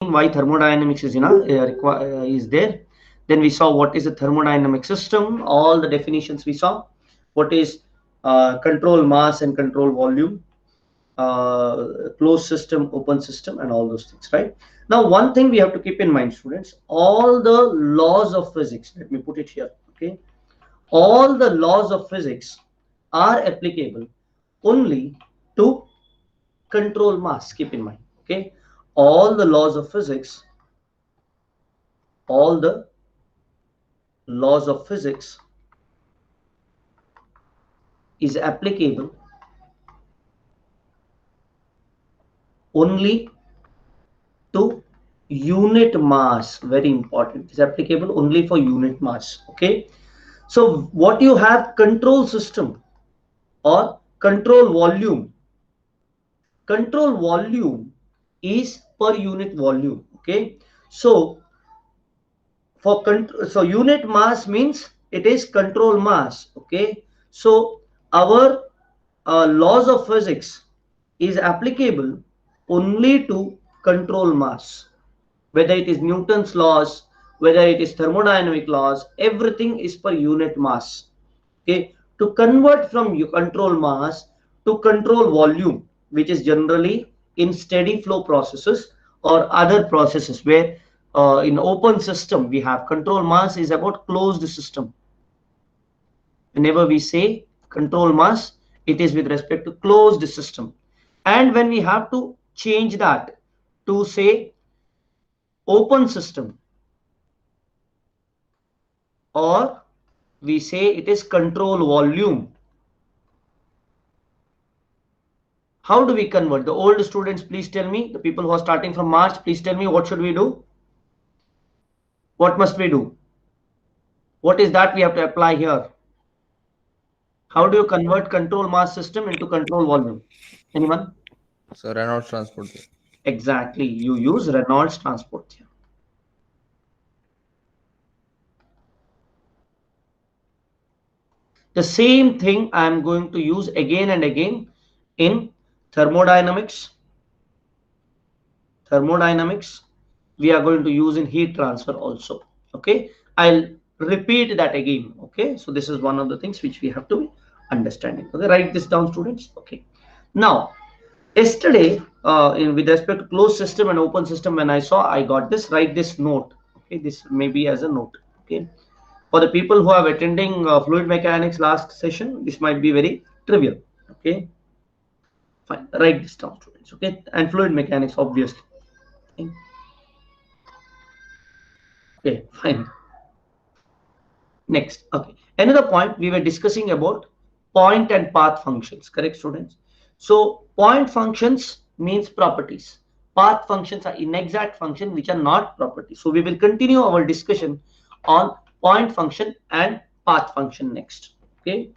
explain why thermodynamics is is there. Then we saw what is a thermodynamic system, all the definitions we saw, what is control mass and control volume, closed system, open system, and all those things, right? Now, one thing we have to keep in mind, students, all the laws of physics, let me put it here, okay? All the laws of physics are applicable only to control mass, keep in mind, okay? All the laws of physics, all the laws of physics is applicable only to unit mass. Very important, is applicable only for unit mass, okay? So what you have, control system or control volume. Control volume is per unit volume, okay? So for so unit mass means it is control mass, okay? So our laws of physics is applicable only to control mass, whether it is Newton's laws, whether it is thermodynamic laws, everything is per unit mass, okay? To convert from control mass to control volume, which is generally in steady flow processes or other processes where in open system we have control mass is about closed system. Whenever we say control mass, it is with respect to closed system. And when we have to change that to say open system, or we say it is control volume, how do we convert? The old students, please tell me. The people who are starting from March, please tell me, what should we do? What must we do? What is that we have to apply here? How do you convert control mass system into control volume? Anyone? So Reynolds transport. Exactly. You use Reynolds transport theorem. The same thing I am going to use again and again in thermodynamics. Thermodynamics, we are going to use in heat transfer also, okay? I'll repeat that again, okay? So this is one of the things which we have to be understanding, okay? Write this down, students, okay? Now, yesterday, with respect to closed system and open system, when I got this, write this note, okay? This may be as a note, okay? For the people who are attending fluid mechanics last session, this might be very trivial, okay? Fine, write this down, students, okay? And fluid mechanics, obviously. Okay, fine. Next, okay. Another point, we were discussing about point and path functions, correct, students? So point functions means properties. Path functions are inexact functions which are not properties. So we will continue our discussion on point function and path function next. Okay.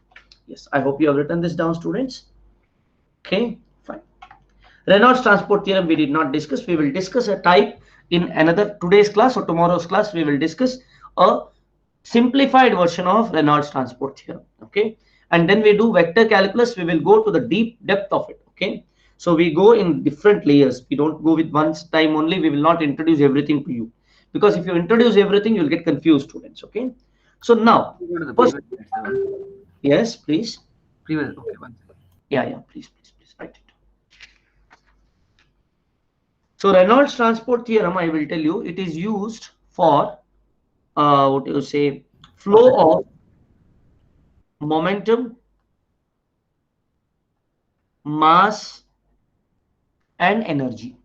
Yes, I hope you have written this down, students. Okay, fine. Reynolds transport theorem we did not discuss. We will discuss a type in another today's class or tomorrow's class. We will discuss a simplified version of Reynolds transport theorem, okay? And then we do vector calculus. We will go to the deep depth of it, okay? So we go in different layers. We don't go with one time only. We will not introduce everything to you, because if you introduce everything, you'll get confused, students, okay? So now, first, yes, please. Previous, okay, one second. Yeah, please, write it. So Reynolds transport theorem, I will tell you, it is used for what do you say, flow of momentum, mass, and energy.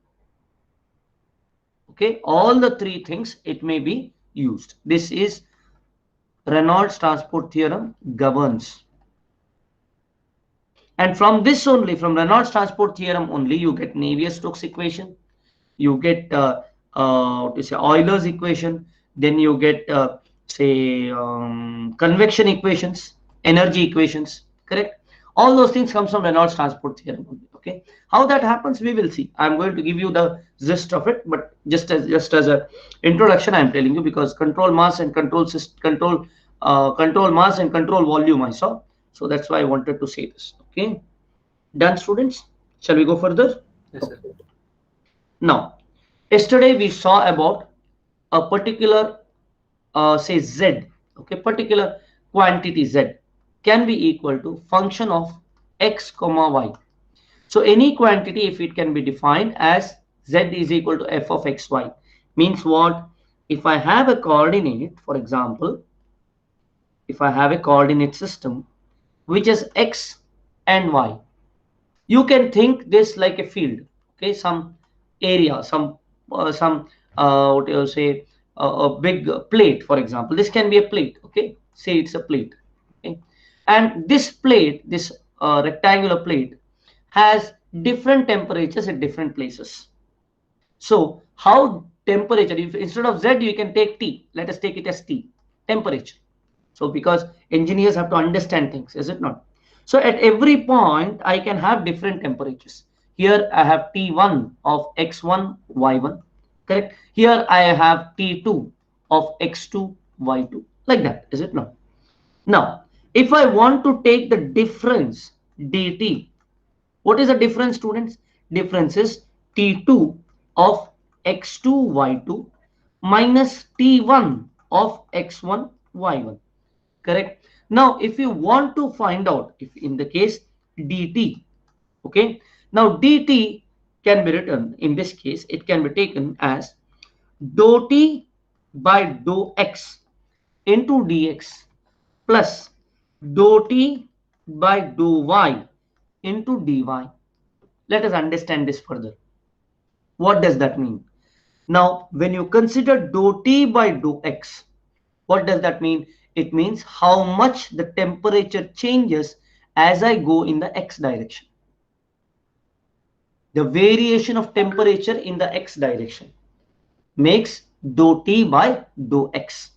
Okay, all the three things it may be used. This is Reynolds transport theorem governs. And from this only, from Reynolds transport theorem only, you get Navier-Stokes equation, you get what do you say, Euler's equation, then you get say convection equations, energy equations, correct? All those things comes from Reynolds transport theorem only, okay? How that happens, we will see. I'm going to give you the gist of it, but just as a introduction, I'm telling you, because control mass and control mass and control volume I saw, so that's why I wanted to say this, okay? Done, students? Shall we go further? Yes, sir. Now, Yesterday we saw about a particular say z, okay, particular quantity z can be equal to function of x comma y. So any quantity, if it can be defined as z is equal to f of xy, means what? If I have a coordinate, for example, if I have a coordinate system which is x and y, you can think this like a field, okay, some area, some what you say, a big plate, for example. This can be a plate, okay, say it's a plate, okay, and this plate, this rectangular plate, has different temperatures at different places. So how temperature, if instead of z you can take t, let us take it as t, temperature. So because engineers have to understand things, is it not? So at every point I can have different temperatures. Here I have T1 of x1 y1, correct? Here I have T2 of x2 y2, like that, is it not? Now if I want to take the difference dt, what is the difference, students? Difference is T2 of x2 y2 minus T1 of x1 y1, correct? Now if you want to find out, if in the case dt, okay, now dt can be written, in this case it can be taken as dou t by dou x into dx plus dou t by dou y into dy. Let us understand this further. What does that mean? Now when you consider dou t by dou x, what does that mean? It means how much the temperature changes as I go in the x direction. The variation of temperature in the x direction makes dou t by dou x.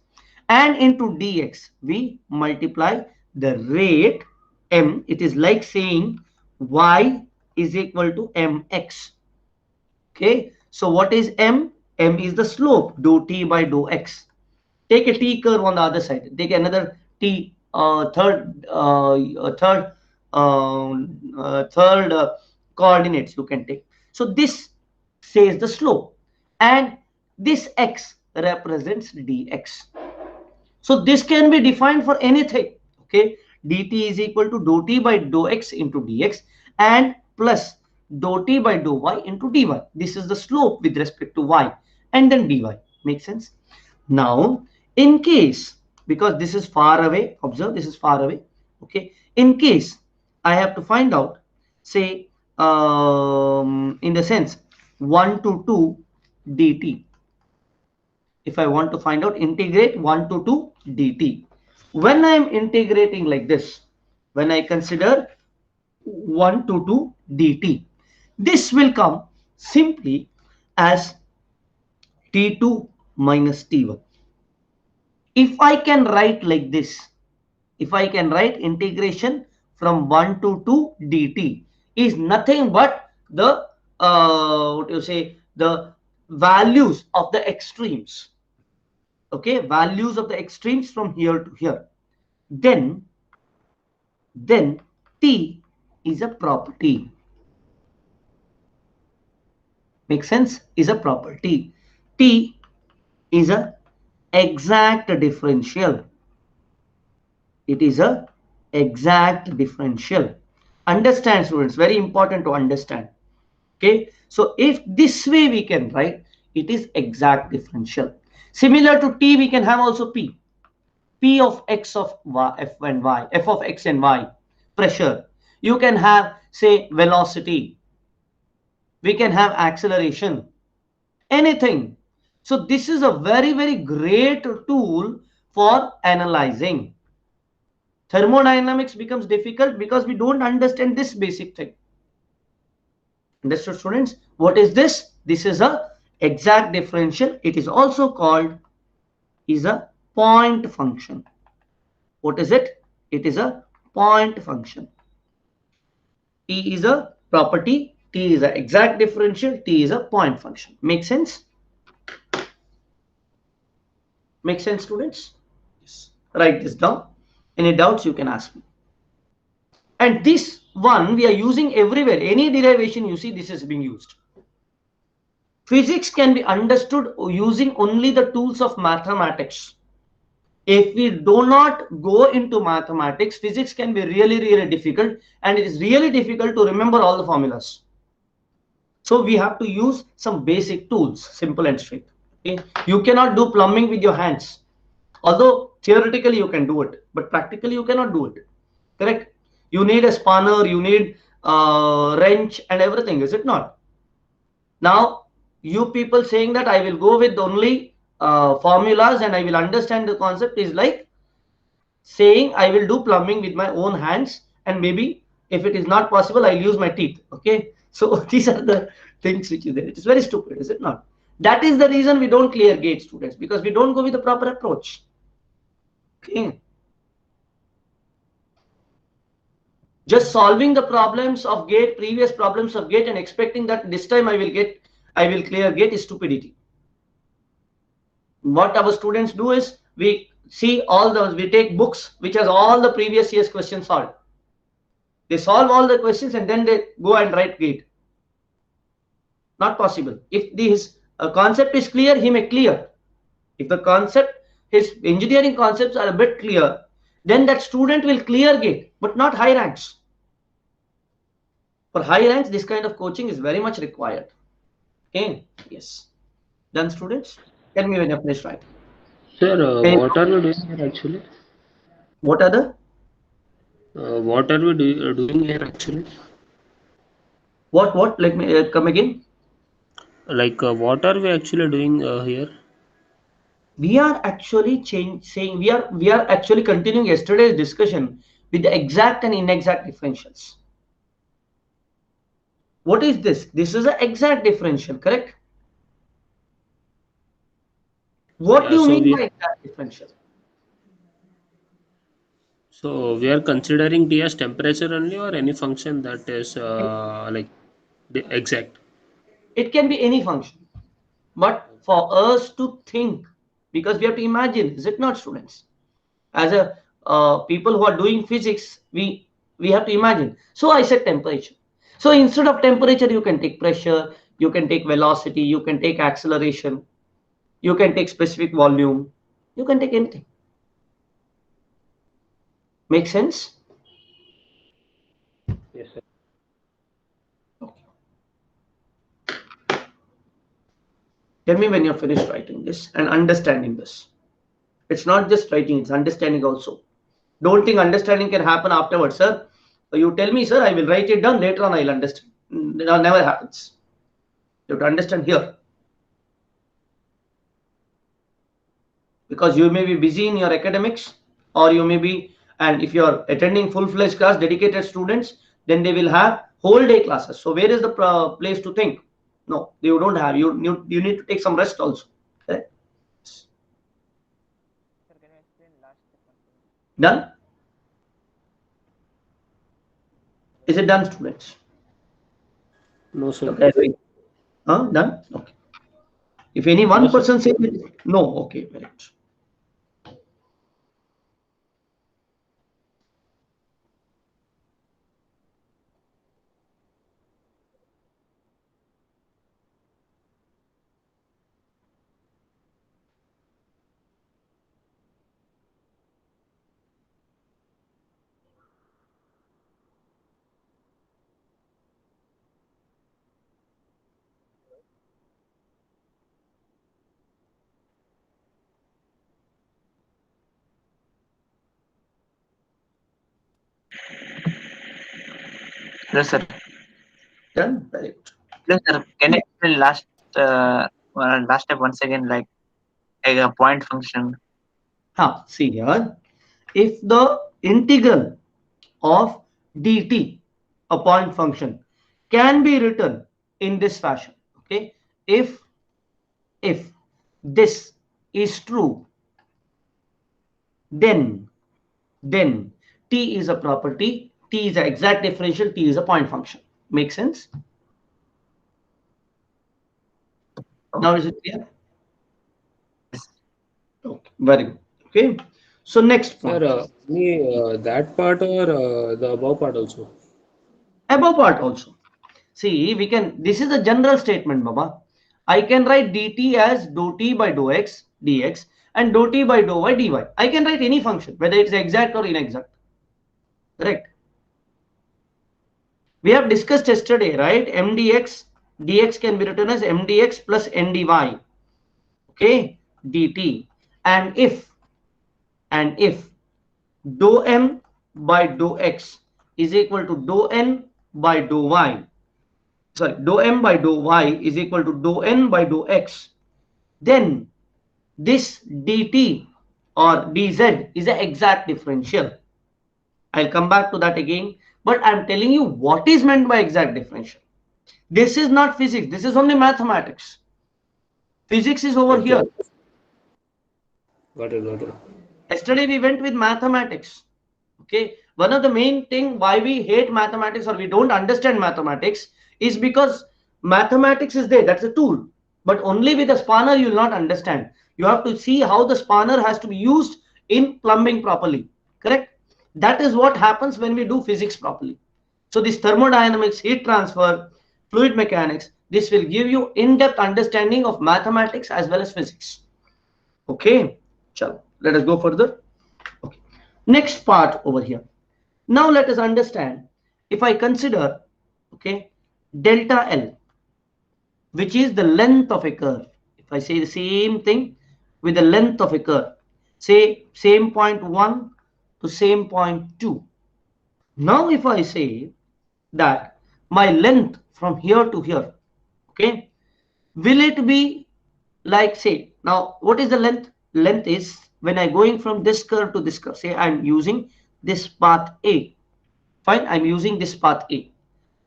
And into dx, we multiply the rate m. It is like saying y is equal to mx. Okay, so what is m? M is the slope, dou t by dou x. Take a t curve on the other side. Take another t third coordinates you can take. So this says the slope, and this x represents dx. So this can be defined for anything. Okay, dt is equal to dou t by dou x into dx and plus dou t by dou y into dy. This is the slope with respect to y, and then dy. Make sense? Now, in case, because this is far away, observe this is far away. Okay, in case I have to find out, say, in the sense 1 to 2 dt. If I want to find out, integrate 1 to 2 dt. When I am integrating like this, when I consider 1 to 2 dt, this will come simply as t2 minus t1. If I can write like this, if I can write integration from 1 to 2 dt is nothing but the what you say, the values of the extremes, okay, values of the extremes from here to here, then t is a property. Make sense? Is a property. T is a exact differential. It is a exact differential. Understand, students, very important to understand. Okay, so if this way we can write, it is exact differential. Similar to t, we can have also p of x of y, f and y, f of x and y, pressure. You can have, say, velocity. We can have acceleration, anything. So this is a very, very great tool for analyzing. Thermodynamics becomes difficult because we don't understand this basic thing. Understood, students? What is this? This is a exact differential. It is also called is a point function. What is it? It is a point function. T is a property, T is an exact differential, T is a point function. Make sense? Make sense, students? Yes. Write this down. Any doubts you can ask me. And this one we are using everywhere. Any derivation you see, this is being used. Physics can be understood using only the tools of mathematics. If we do not go into mathematics, physics can be really, really difficult, and it is really difficult to remember all the formulas. So we have to use some basic tools, simple and straight. Okay? You cannot do plumbing with your hands. Although theoretically you can do it, but practically you cannot do it. Correct? You need a spanner, you need a wrench and everything, is it not? Now, you people saying that I will go with only formulas and I will understand the concept is like saying I will do plumbing with my own hands, and maybe if it is not possible, I'll use my teeth. Okay. So these are the things which is there. It is very stupid, is it not? That is the reason we don't clear GATE, students, because we don't go with the proper approach. Okay. Just solving the problems of GATE, previous problems of GATE, and expecting that this time I will clear GATE is stupidity. What our students do is we take books which has all the previous year's questions solved. They solve all the questions and then they go and write GATE. Not possible. If this concept is clear, he may clear. If the concept, his engineering concepts are a bit clear, then that student will clear GATE, but not high ranks. For high ranks, this kind of coaching is very much required. Okay. Yes. Done, students? Tell me when you're finished, right? Sir, Okay. what are we doing here actually? What are the? What are we doing here actually? What? Let me come again. Like, what are we actually doing here? We are actually saying we are actually continuing yesterday's discussion with the exact and inexact differentials. What is this? This is an exact differential, correct? What Yeah, do you so mean we by exact differential? so we are considering T as temperature only, or any function that is like exact. It can be any function, but for us to think, because we have to imagine, is it not, students? As a people who are doing physics, we have to imagine. So I said temperature. So instead of temperature, you can take pressure, you can take velocity, you can take acceleration, you can take specific volume, you can take anything. Make sense? Yes, sir. Okay. Tell me when you're finished writing this and understanding this. It's not just writing, it's understanding also. Don't think understanding can happen afterwards, sir. You tell me, sir, I will write it down, later on I'll understand. That never happens. You have to understand here. Because you may be busy in your academics, or you may be, and if you are attending full-fledged class, dedicated students, then they will have whole day classes. So where is the place to think? No, you don't have. You need to take some rest also. Correct? Sir, can you explain last step once again? Done? Is it done, students? No, sir. Okay. Done? Okay. If any one Yes, sir. person says no, okay, very good. Yes, sir. Done? Very good. Yes, sir. Can you explain last step once again, like a point function? See here. If the integral of dt, a point function, can be written in this fashion, okay, if this is true, then t is a property, t is an exact differential, t is a point function. Make sense? Now is it clear? Okay, very good. Okay, so next Sir, point, that part or the above part also? above part also. See, we can, this is a general statement, Baba. I can write dt as dou t by dou x dx and dou t by dou y dy. I can write any function, whether it's exact or inexact. Correct? We have discussed yesterday, right? dx can be written as mdx plus ndy. Okay, dt. And if dou m by dou x is equal to dou n by dou y, sorry, dou m by dou y is equal to dou n by dou x, then this dt or dz is an exact differential. I'll come back to that again, but I'm telling you what is meant by exact differential. This is not physics, this is only mathematics. Physics is over here. Got it. Yesterday we went with mathematics. Okay, one of the main thing why we hate mathematics or we don't understand mathematics is because mathematics is there, that's a tool, but only with a spanner you will not understand. You have to see how the spanner has to be used in plumbing properly. Correct? That is what happens when we do physics properly. So this thermodynamics, heat transfer, fluid mechanics, this will give you in-depth understanding of mathematics as well as physics. Okay, chalo, let us go further. Okay, next part over here. Now let us understand, if I consider, okay, delta L, which is the length of a curve. If I say the same thing with the length of a curve, say same point 1 to same point 2. Now if I say that my length from here to here, okay, will it be like, say, now what is the length? Length is when I'm going from this curve to this curve. Say I'm using this path A. Fine, I'm using this path A.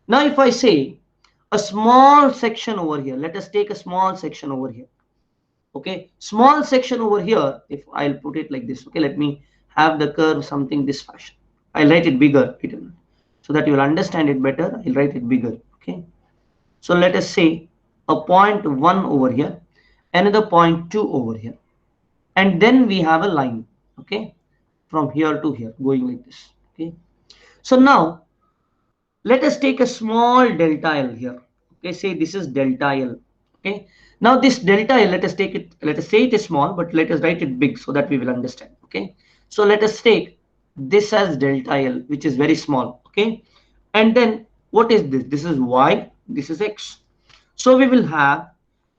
Now if I say a small section over here, let us take a small section over here. Okay, small section over here, if I'll put it like this, okay, let me have the curve something this fashion. I'll write it bigger so that you will understand it better. I'll write it bigger. Okay, so let us say a point 1 over here, another point 2 over here, and then we have a line, okay, from here to here going like this. Okay, so now let us take a small delta L here. Okay, say this is delta L. Okay, now this delta L, let us take it, let us say it is small, but let us write it big so that we will understand. Okay, so let us take this as delta L, which is very small. Okay, and then what is this? This is y, this is x. So we will have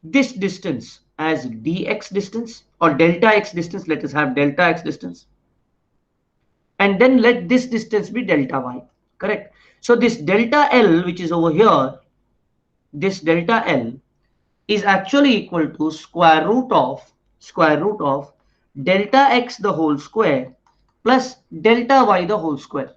this distance as dx distance or delta x distance. Let us have delta x distance, and then let this distance be delta y. Correct? So this delta L, which is over here, this delta L is actually equal to square root of delta x the whole square plus delta y the whole square.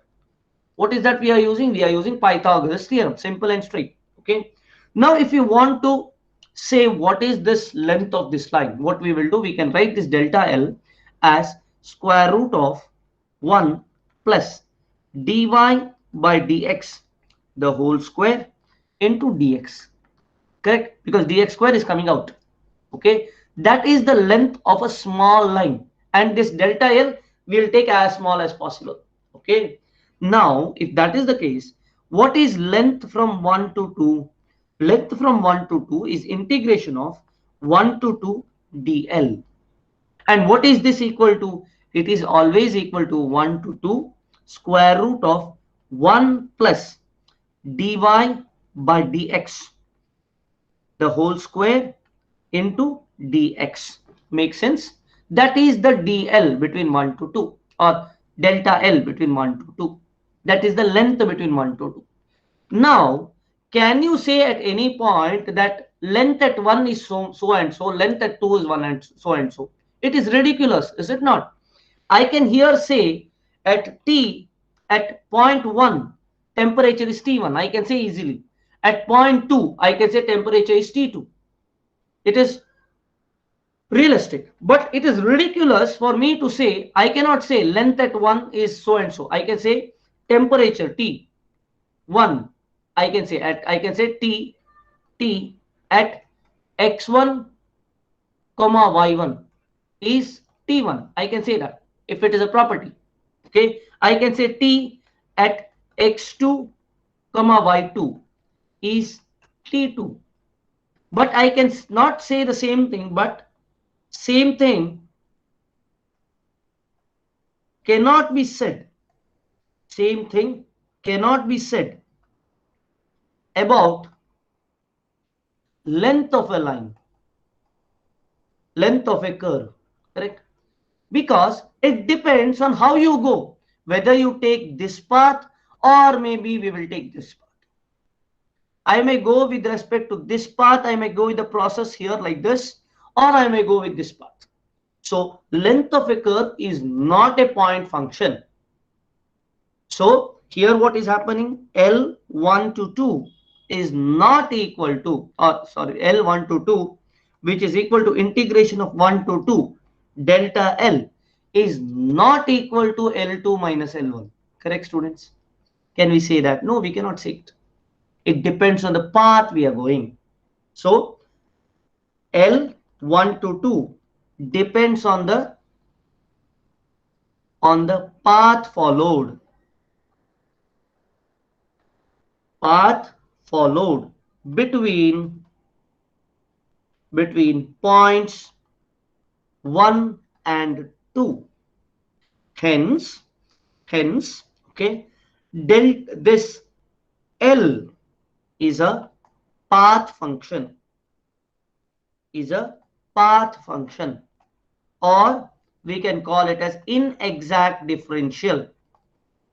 What is that we are using? We are using Pythagoras theorem, simple and straight. Okay, now if you want to say what is this length of this line, what we will do, we can write this delta L as square root of 1 plus dy by dx the whole square into dx. Correct? Because dx square is coming out. Okay, that is the length of a small line, and this delta L we will take as small as possible. Okay, now if that is the case, what is length from 1 to 2? Length from 1 to 2 is integration of 1 to 2 dl. And what is this equal to? It is always equal to 1 to 2 square root of 1 plus dy by dx the whole square into dx. Makes sense? That is the dl between 1 to 2 or delta L between 1 to 2. That is the length between 1 to 2. Now, can you say at any point that length at 1 is so and so, length at 2 is 1 and so? It is ridiculous, is it not? I can here say at t, at point 1, temperature is T1. I can say easily. At point 2, I can say temperature is T2. It is realistic, but it is ridiculous for me to say, I cannot say length at 1 is so and so. I can say temperature T1. I can say T at x1 comma y1 is T1. I can say that if it is a property. Okay, I can say T at x2 comma y2 is T2. But I can not say the same thing, but same thing cannot be said. Same thing cannot be said about length of a line, length of a curve, correct? Because it depends on how you go, whether you take this path or maybe we will take this path. I may go with respect to this path, I may go with the process here like this, or I may go with this path. So length of a curve is not a point function. So here what is happening? L1 to 2 is not equal to, or sorry, L1 to 2, which is equal to integration of 1 to 2 delta L is not equal to L2 minus L1. Correct, students? Can we say that? No, we cannot say it. It depends on the path we are going. So L1 to 2 depends on the path followed. Path followed between points 1 and 2. Hence, okay, this L is a path function, or we can call it as inexact differential.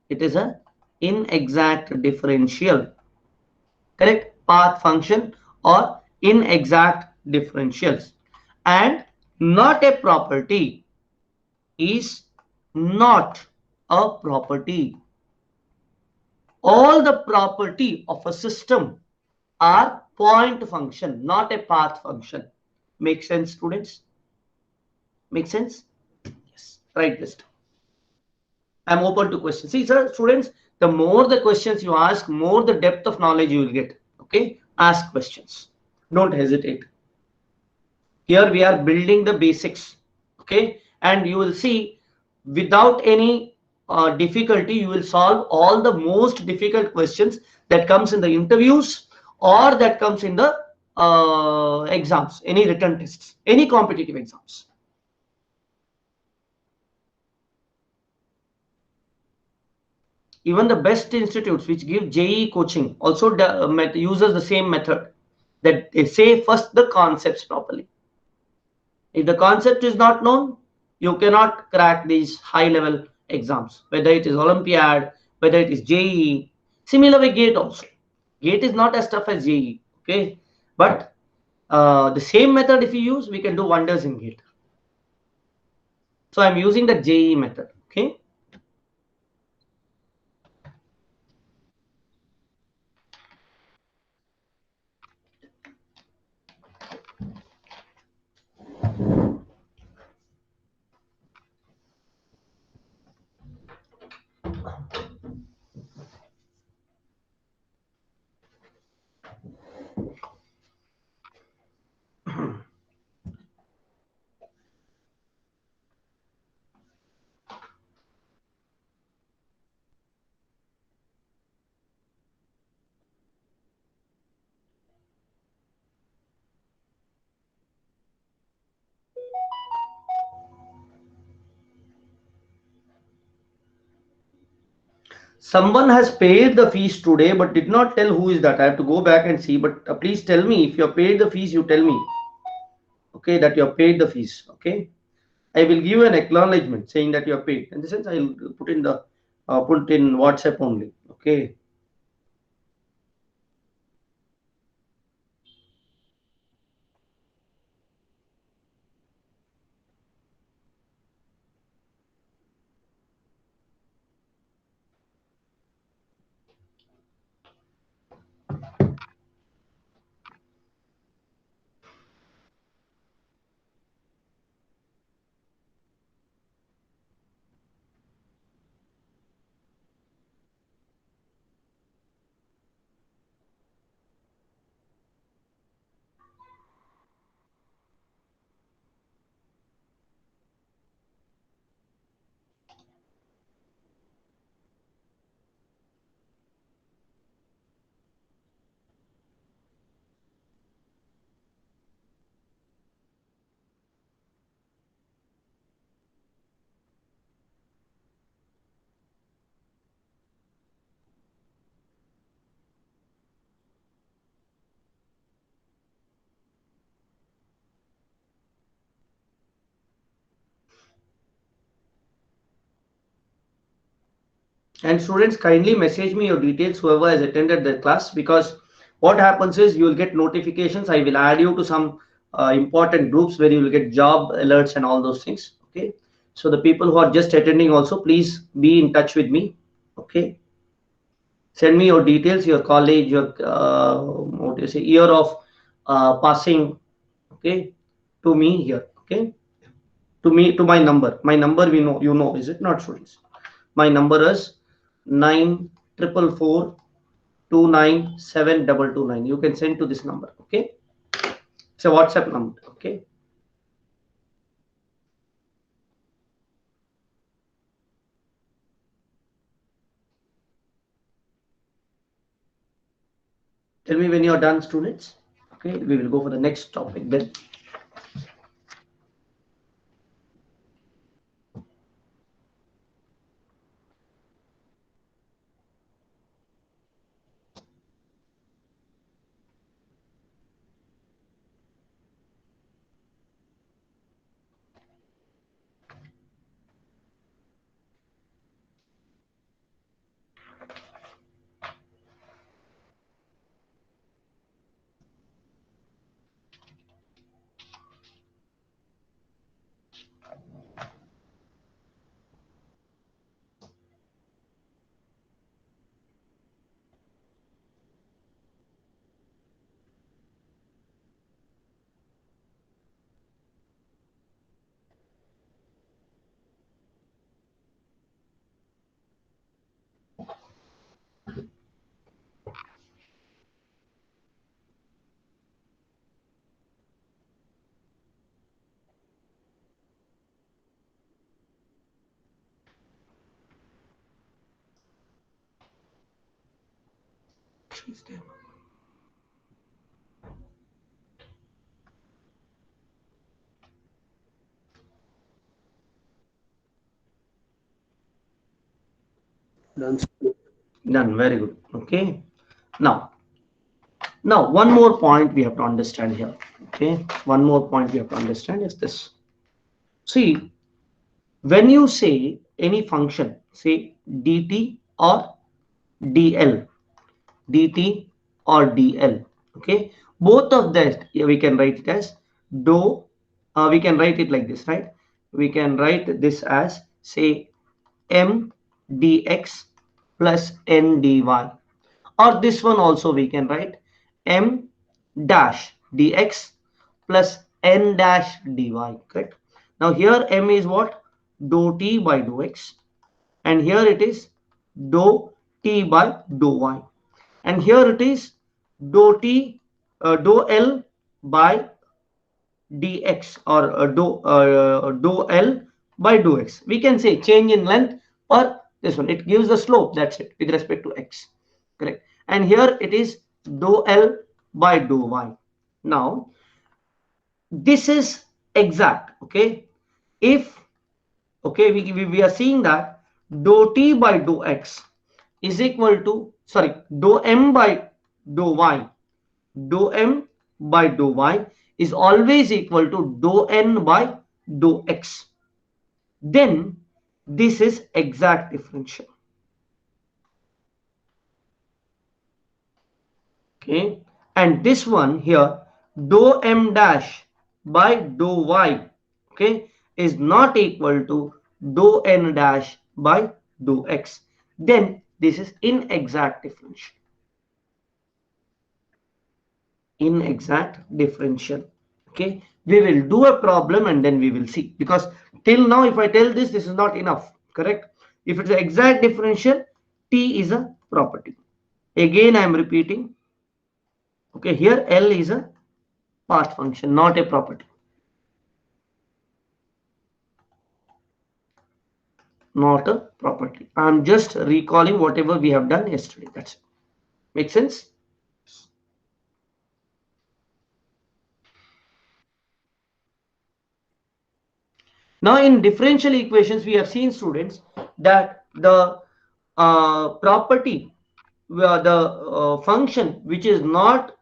It is a inexact differential, correct? Path function or inexact differentials, and not a property, is not a property. All the property of a system are point function, not a path function. Make sense, students? Make sense? Yes. Write this down. I'm open to questions. See, sir, students, the more the questions you ask, more the depth of knowledge you will get. Okay? Ask questions. Don't hesitate. Here we are building the basics. Okay? And you will see, without any difficulty, you will solve all the most difficult questions that comes in the interviews or that comes in the exams, any written tests, any competitive exams. Even the best institutes which give JEE coaching also uses the same method, that they say first the concepts properly. If the concept is not known, you cannot crack these high level exams, whether it is Olympiad, whether it is JEE. Similar with GATE also. GATE is not as tough as JEE, okay? But the same method if you use, we can do wonders in GATE. So I'm using the JEE method, okay? Someone has paid the fees today but did not tell who is that. I have to go back and see, but please tell me if you have paid the fees, you tell me, okay, that you have paid the fees, okay? I will give an acknowledgement saying that you have paid. In the sense, I will put in the put in WhatsApp only, okay? And students, kindly message me your details, whoever has attended the class, because what happens is you will get notifications. I will add you to some important groups where you will get job alerts and all those things. Okay. So the people who are just attending also, please be in touch with me. Okay. Send me your details, your college, your what do you say, year of passing. Okay. To me here. Okay. To me, to my number. My number, we know, you know, is it not, students? My number is 9444297229. You can send to this number. Okay, it's a WhatsApp number. Okay, tell me when you're done, students. Okay, we will go for the next topic then. Done. Done. Very good. Okay. Now, now one more point we have to understand here. Okay, one more point we have to understand is this. See, when you say any function, say dt or dl, dt or dl, okay, both of that we can write it as dou, we can write it like this, right? We can write this as, say, m dx plus n dy, or this one also we can write m dash dx plus n dash dy, correct? Now here m is what? Dou t by dou x, and here it is dou t by dou y, and here it is dou t dou l by dx, or dou l by dou x. We can say change in length, or this one, it gives the slope, that's it, with respect to x, correct? And here it is dou l by dou y. Now this is exact. Okay, if, okay, we are seeing that dou t by dou x is equal to, sorry, dou m by dou y, dou m by dou y is always equal to dou n by dou x, then this is exact differential. Okay, and this one here, dou m dash by dou y, okay, is not equal to dou n dash by dou x, then this is inexact differential. Inexact differential. Okay, we will do a problem and then we will see, because till now if I tell this, this is not enough, correct? If it's an exact differential, t is a property. Again I am repeating. Okay, here L is a part function, not a property. Not a property. I'm just recalling whatever we have done yesterday. That's it. Make sense? Now in differential equations, we have seen, students, that the property, the function which is not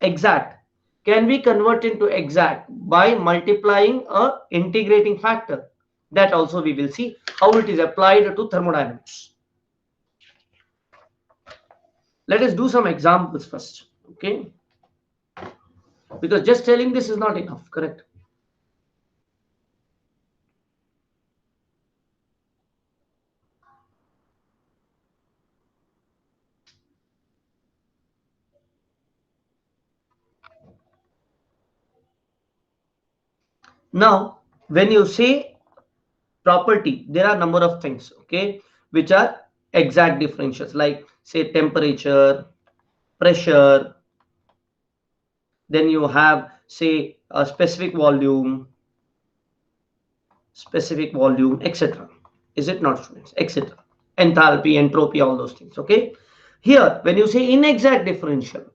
exact can be converted into exact by multiplying a integrating factor. That also we will see how it is applied to thermodynamics. Let us do some examples first, okay? Because just telling this is not enough, correct? Now, when you say property, there are number of things, okay, which are exact differentials, like say temperature, pressure, then you have say a specific volume, etc. Is it not, students? Etc. Enthalpy, entropy, all those things, okay? Here, when you say inexact differential,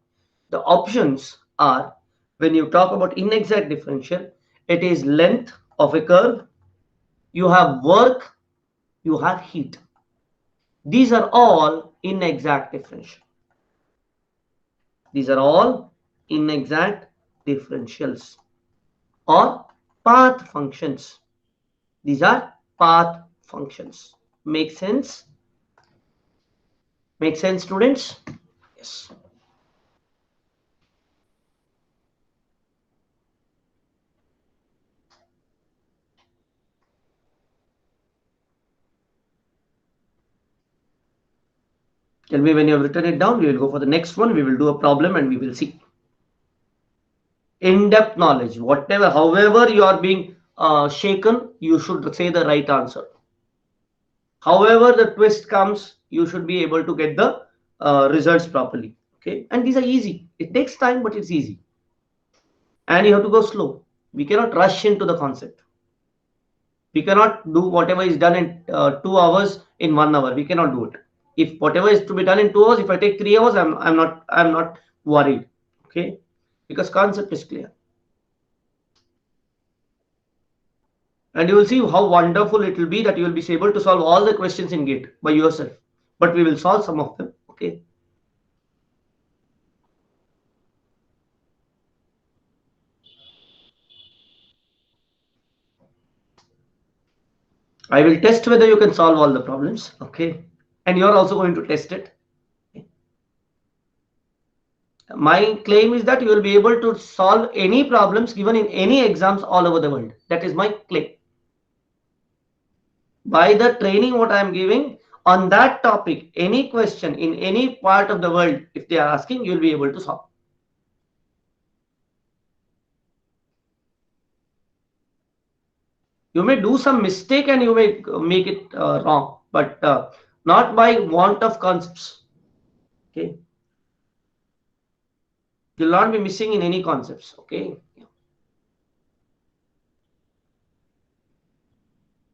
the options are, when you talk about inexact differential, it is length of a curve, you have work, you have heat. These are all inexact differential. These are all inexact differentials or path functions. These are path functions. Make sense? Make sense, students? Yes. Tell me when you have written it down. We will go for the next one. We will do a problem and we will see. In-depth knowledge, whatever, however you are being shaken, you should say the right answer. However the twist comes, you should be able to get the results properly. Okay, and these are easy. It takes time, but it's easy. And you have to go slow. We cannot rush into the concept. We cannot do whatever is done in 2 hours in 1 hour. We cannot do it. If whatever is to be done in 2 hours, if I take 3 hours, I'm not worried. Okay, because concept is clear. And you will see how wonderful it will be that you will be able to solve all the questions in GATE by yourself. But we will solve some of them. Okay. I will test whether you can solve all the problems. Okay. And you are also going to test it. Okay. My claim is that you will be able to solve any problems given in any exams all over the world. That is my claim. By the training what I am giving on that topic, any question in any part of the world, if they are asking, you will be able to solve. You may do some mistake and you may make it wrong, but not by want of concepts. Okay, you'll not be missing in any concepts. Okay,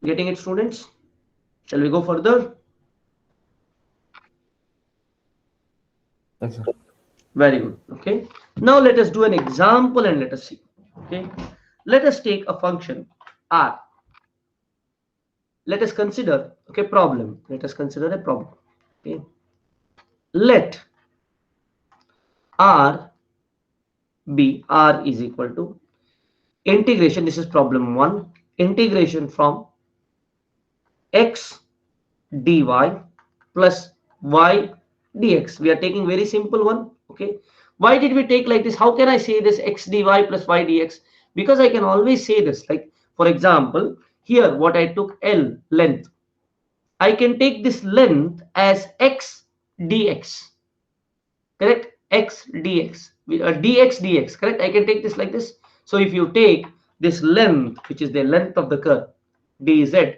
getting it, students? Shall we go further? Yes, sir. Very good. Okay, now let us do an example and let us see. Okay, let us take a function r. Let us consider, okay, problem. Let us consider a problem. Okay, let r be, r is equal to integration. This is problem 1. Integration from x dy plus y dx. We are taking very simple one. Okay, why did we take like this? How can I say this x dy plus y dx? Because I can always say this, like for example here what I took, L, length, I can take this length as x dx, correct? X dx, dx dx, correct? I can take this like this. So if you take this length, which is the length of the curve, dz,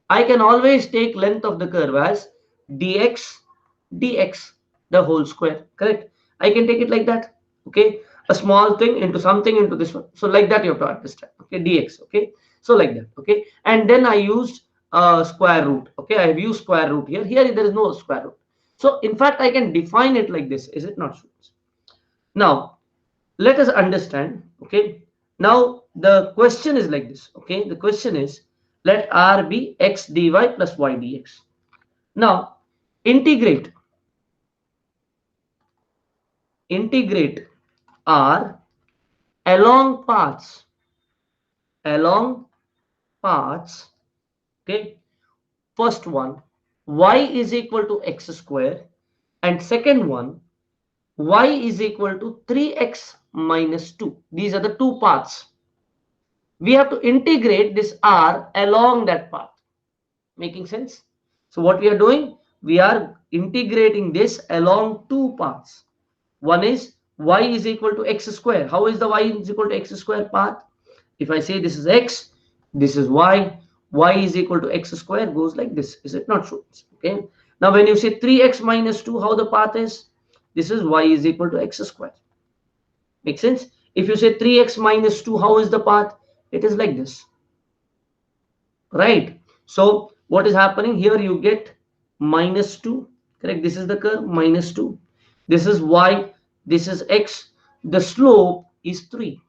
I can always take length of the curve as dx dx, the whole square, correct? I can take it like that. Okay, a small thing into something into this one. So like that you have to understand. Okay, dx. Okay, so like that. Okay, and then I used square root. Okay, I have used square root here. Here there is no square root. So in fact I can define it like this. Is it not, students? Now let us understand. Okay, now the question is like this. Okay, the question is, let r be x dy plus y dx. Now integrate r along paths, okay. First one, y is equal to x square, and second one, y is equal to 3x minus 2. These are the two paths. We have to integrate this r along that path. Making sense? So what we are doing, we are integrating this along two paths. One is y is equal to x square. How is the y is equal to x square path? If I say this is x, this is y is equal to x square goes like this. Is it not true? Okay. Now when you say 3x minus 2, how the path is? This is y is equal to x square. Make sense? If you say 3x minus 2, how is the path? It is like this. Right? So what is happening here? You get minus 2. Correct? This is the curve, minus 2. This is y. This is x. The slope is 3.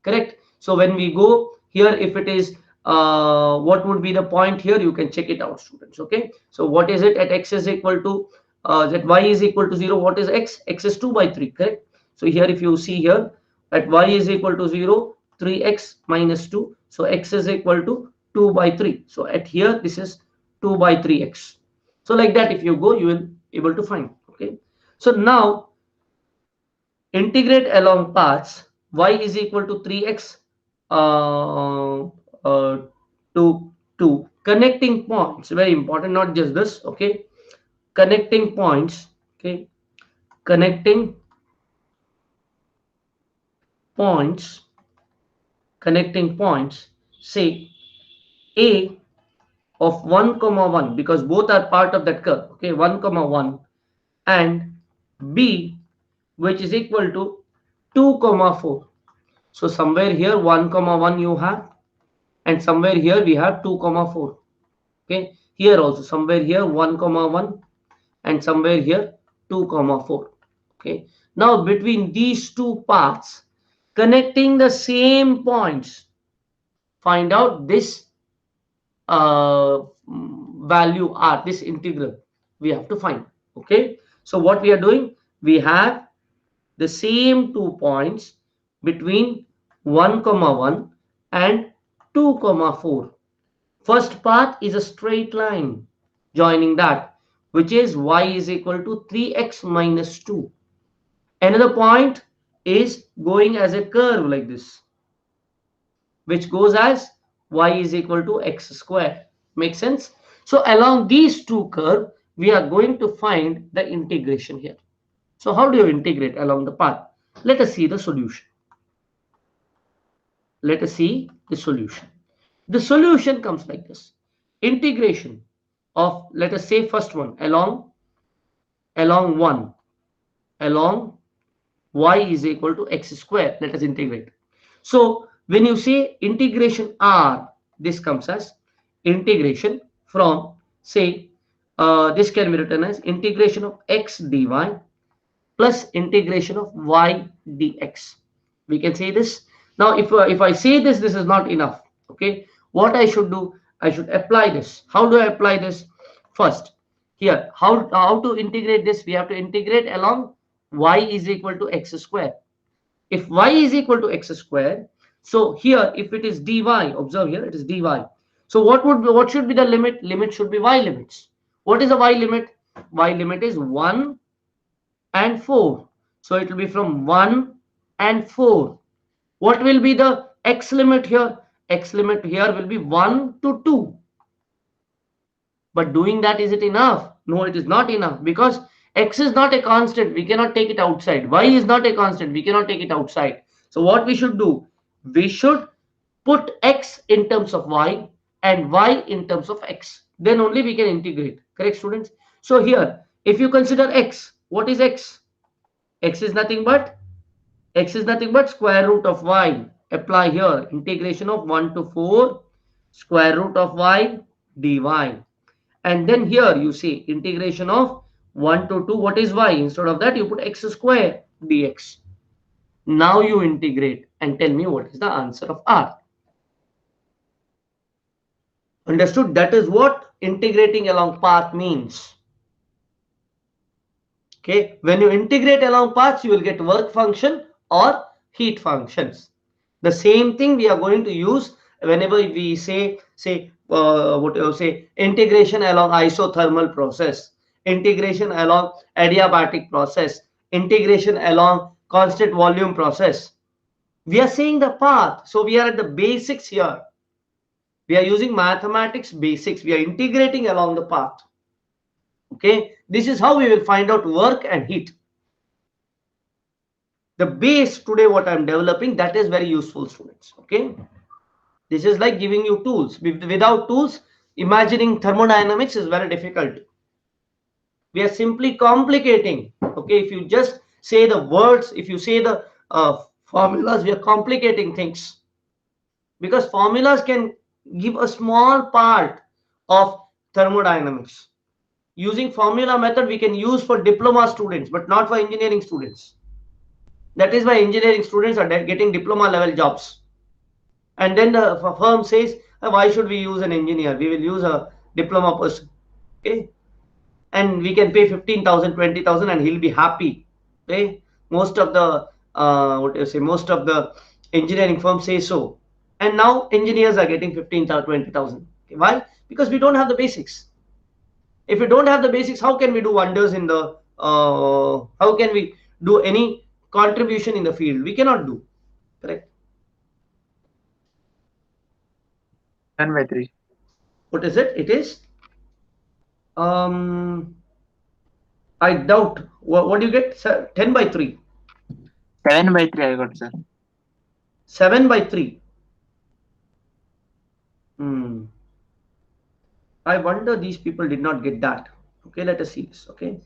Correct? So when we go here, if it is what would be the point here, you can check it out, students. Okay, so what is it at x is equal to that y is equal to 0? What is x? X is 2 by 3. Correct? So here if you see here at y is equal to 0, 3x minus 2, so x is equal to 2 by 3. So at here this is 2 by 3x. So like that if you go, you will be able to find. Okay, so now integrate along paths. Y is equal to 3x to connecting points. Very important, not just this. Okay, connecting points. Okay, connecting points. Connecting points. Say A of 1 comma 1, because both are part of that curve. Okay, 1 comma 1, and B which is equal to 2 comma 4. So somewhere here 1 comma 1 you have, and somewhere here we have 2 comma 4. Okay, here also somewhere here 1 comma 1, and somewhere here 2 comma 4. Okay, now between these two paths connecting the same points, find out this value r, this integral we have to find. Okay, so what we are doing, we have the same 2 points between 1 comma 1 and 2 comma 4. First path is a straight line joining that, which is y is equal to 3x minus 2. Another point is going as a curve like this, which goes as y is equal to x square. Make sense? So along these two curves, we are going to find the integration here. So how do you integrate along the path? Let us see the solution. Let us see the solution. The solution comes like this. Integration of, let us say first one, along 1, along y is equal to x square. Let us integrate. So when you say integration r, this comes as integration from, say, this can be written as integration of x dy plus integration of y dx. We can say this. Now if I say this, this is not enough. Okay, what I should do, I should apply this. How do I apply this? First, here, how to integrate this? We have to integrate along y is equal to x square. If y is equal to x square, so here if it is dy, observe here it is dy. So what should be the limit? Limit should be y limits. What is the y limit? Y limit is 1 and 4. So it will be from 1 and 4. What will be the x limit here? X limit here will be 1 to 2. But doing that, is it enough? No, it is not enough, because x is not a constant. We cannot take it outside. Y is not a constant. We cannot take it outside. So what we should do? We should put x in terms of y and y in terms of x. Then only we can integrate. Correct, students? So here, if you consider x, what is x? X is nothing but square root of y. Apply here integration of 1 to 4 square root of y dy. And then here you see integration of 1 to 2. What is y? Instead of that, you put x square dx. Now you integrate and tell me what is the answer of r. Understood? That is what integrating along path means. Okay, when you integrate along paths, you will get work function or heat functions. The same thing we are going to use whenever we say integration along isothermal process. integration along adiabatic process, integration along constant volume process. We are seeing the path. So we are at the basics here. We are using mathematics basics. We are integrating along the path. Okay. This is how we will find out work and heat. The base today what I'm developing, that is very useful, students. Okay. This is like giving you tools. Without tools, imagining thermodynamics is very difficult. We are simply complicating. Okay. If you just say the words, if you say the formulas, we are complicating things, because formulas can give a small part of thermodynamics. Using formula method we can use for diploma students, but not for engineering students. That is why engineering students are getting diploma level jobs. And then the firm says, why should we use an engineer? We will use a diploma person. Okay. And we can pay 15,000, 20,000, and he'll be happy. Okay. Most of the, what do you say, most of the engineering firms say so. And now engineers are getting 15,000, 20,000. Okay. Why? Because we don't have the basics. If we don't have the basics, how can we do wonders in the, how can we do any contribution in the field? We cannot do. Correct. 7/3. What is it? It is, um, I doubt. What do you get? 10/3. 7/3 I got, sir. 7/3. Hmm. I wonder these people did not get that. Okay, let us see this. Okay,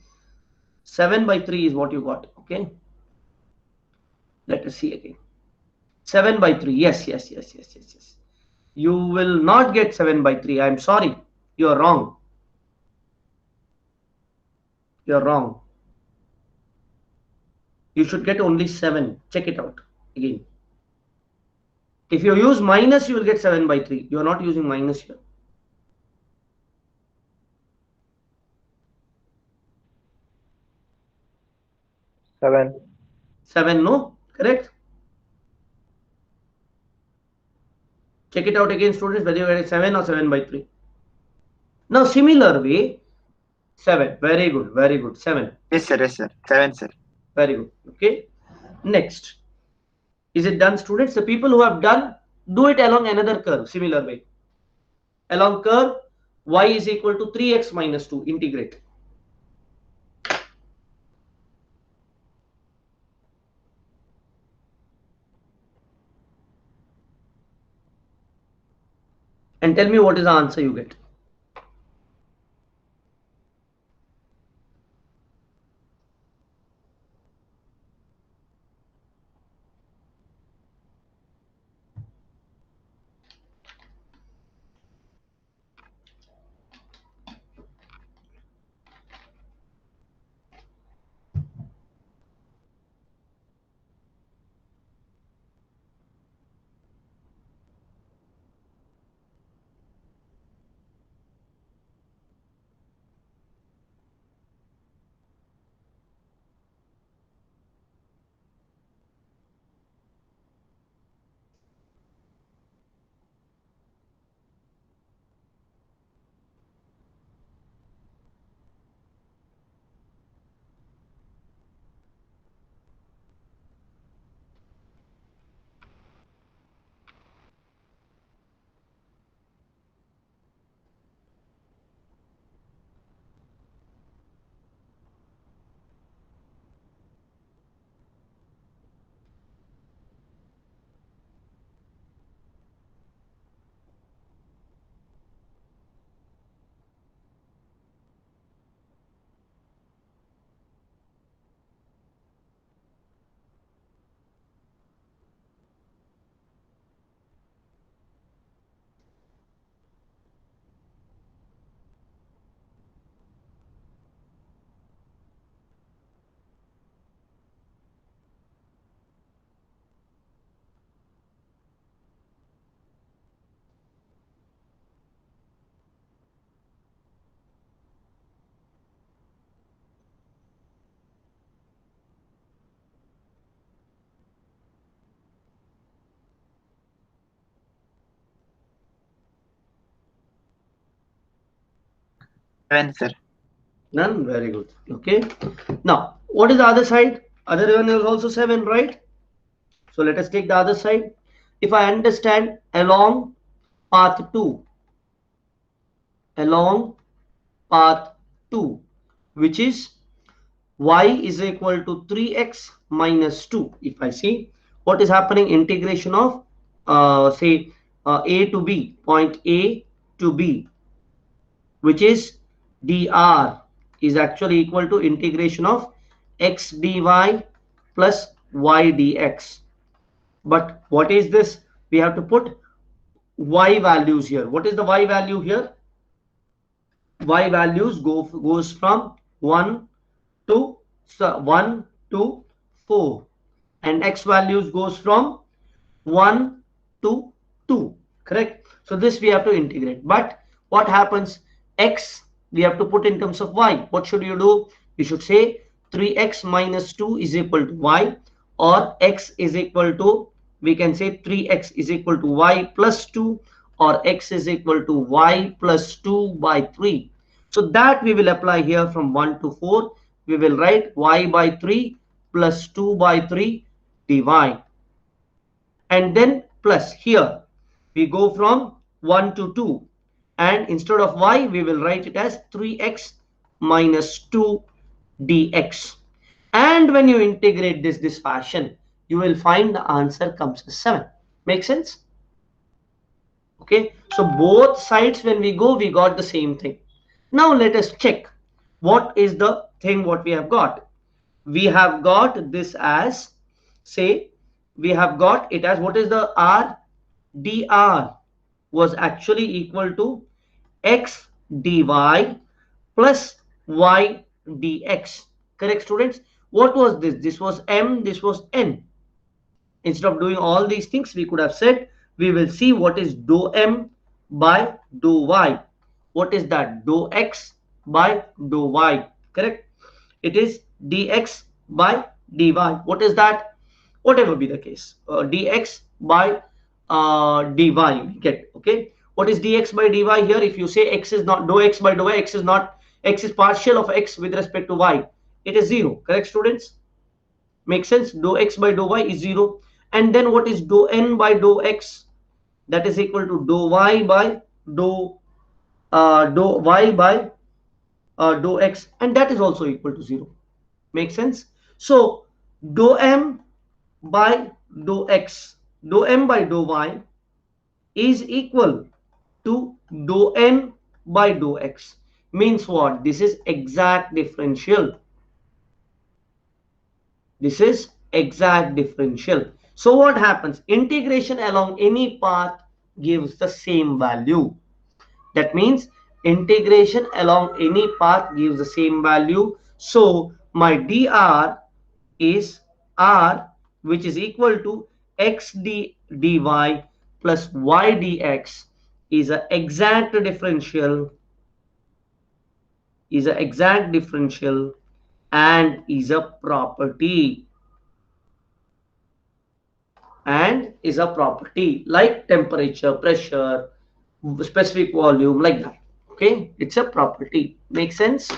7/3 is what you got. Okay, let us see again. 7/3. Yes, yes, yes, yes, yes, yes. You will not get 7/3. I'm sorry. You are wrong. You are wrong. You should get only 7. Check it out again. If you use minus, you will get 7/3. You are not using minus here. 7. 7, no? Correct? Check it out again, students, whether you get 7 or 7/3. Now, similar way, 7. Very good, very good. 7. Yes, sir. Yes, sir. 7, sir. Very good. Okay. Next. Is it done, students? The people who have done, do it along another curve, similar way. Along curve, y is equal to 3x minus 2. Integrate. And tell me what is the answer you get. Seven, sir. None? Very good. Okay. Now, what is the other side? Other one is also 7, right? So let us take the other side. If I understand along path 2, along path 2, which is y is equal to 3x minus 2. If I see what is happening, integration of say a to b, point A to B, which is dr, is actually equal to integration of x dy plus y dx. But what is this? We have to put y values here. What is the y value here? Y values goes from 1 to 1 to 4, and x values goes from 1 to 2, correct? So this we have to integrate. But what happens? X we have to put in terms of y. What should you do? You should say 3x minus 2 is equal to y, or x is equal to, we can say 3x is equal to y plus 2, or x is equal to y plus 2 by 3. So that we will apply here from 1 to 4. We will write y by 3 plus 2 by 3 dy, and then plus here we go from 1 to 2, and instead of y we will write it as 3x minus 2 dx. And when you integrate this fashion, you will find the answer comes as 7. Make sense? Okay, so both sides when we go, we got the same thing. Now let us check what is the thing what we have got. We have got this as, say, we have got it as, what is the r? Dr was actually equal to x dy plus y dx. Correct, students? What was this? This was m, this was n. Instead of doing all these things, we could have said we will see what is dou m by dou y. What is that? Dou x by dou y. Correct? It is dx by dy. What is that? Whatever be the case, dx by dy we get. Okay, what is dx by dy here? If you say x is not, dou x by dou y, x is not, x is partial of x with respect to y, it is 0. Correct, students? Make sense? Dou x by dou y is 0. And then what is dou n by dou x? That is equal to dou y by dou y by dou x, and that is also equal to 0. Make sense? So dou m by dou x, dou m by dou y is equal to dou n by dou x. Means what? This is exact differential. This is exact differential. So what happens? Integration along any path gives the same value. That means integration along any path gives the same value. So my dr is r, which is equal to x dy plus y dx, is a exact differential, is a exact differential, and is a property, and is a property like temperature, pressure, specific volume, like that. Okay, it's a property. Make sense?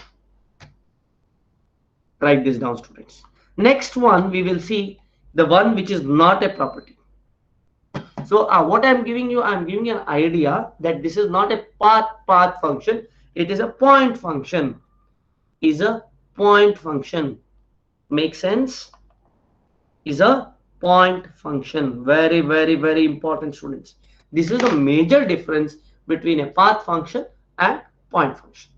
Write this down, students. Next one we will see the one which is not a property. So what I'm giving you, I'm giving you an idea that this is not a path function, it is a point function, is a point function. Make sense? Is a point function. Very, very, very important, students. This is a major difference between a path function and point function.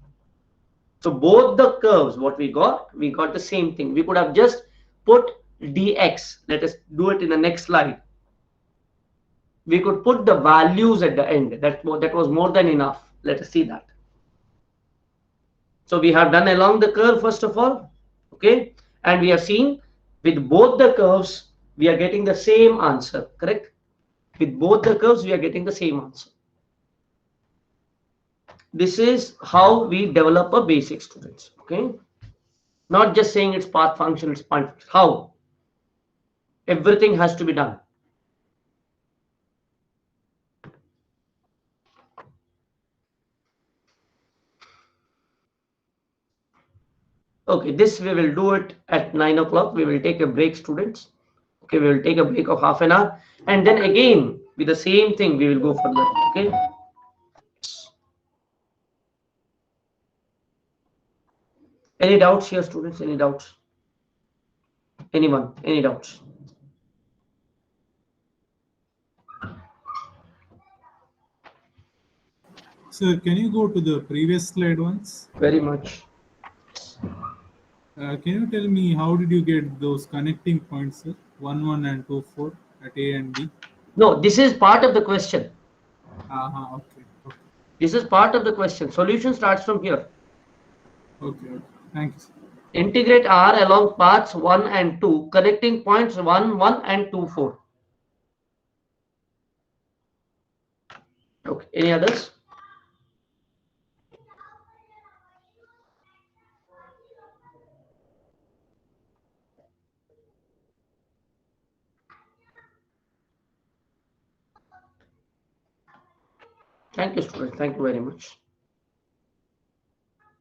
So both the curves, what we got the same thing. We could have just put dx. Let us do it in the next slide. We could put the values at the end. That was more than enough. Let us see that. So we have done along the curve first of all. Okay, and we are seeing with both the curves we are getting the same answer. Correct? With both the curves we are getting the same answer. This is how we develop a basic, students. Okay, not just saying it's path function, it's point function. How? Everything has to be done. Okay, this we will do it at 9 o'clock. We will take a break, students. Okay, we will take a break of half an hour, and then again with the same thing we will go further. Okay. Any doubts here, students? Any doubts? Anyone? Any doubts? Sir, can you go to the previous slide once? Very much. Can you tell me how did you get those connecting points, sir? 1, 1 and 2, 4 at A and B? No, this is part of the question. Okay. This is part of the question. Solution starts from here. Okay. Thank you, sir. Integrate R along paths 1 and 2, connecting points 1, 1 and 2, 4. Okay, any others? Thank you, students. Thank you very much.